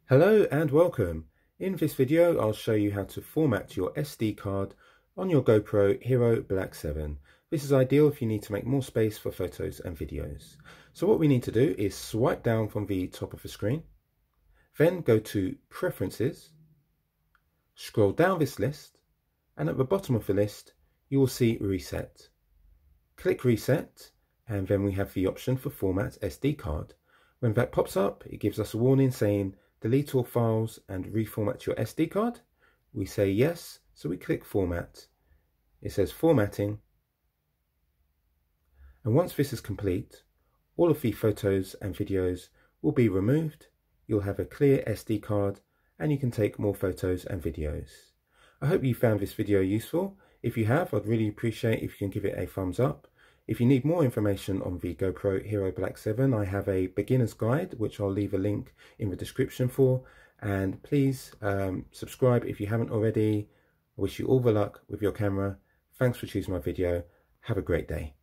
Hello and welcome. In this video I'll show you how to format your SD card on your GoPro Hero Black 7. This is ideal if you need to make more space for photos and videos. So what we need to do is swipe down from the top of the screen, then go to Preferences, scroll down this list, and at the bottom of the list you will see Reset. Click Reset and then we have the option for Format SD card. When that pops up, it gives us a warning saying delete all files and reformat your SD card. We say yes, so we click Format. It says Formatting. And once this is complete, all of the photos and videos will be removed. You'll have a clear SD card and you can take more photos and videos. I hope you found this video useful. If you have, I'd really appreciate if you can give it a thumbs up. If you need more information on the GoPro Hero Black 7, I have a beginner's guide, which I'll leave a link in the description for. And please subscribe if you haven't already. I wish you all the luck with your camera. Thanks for choosing my video. Have a great day.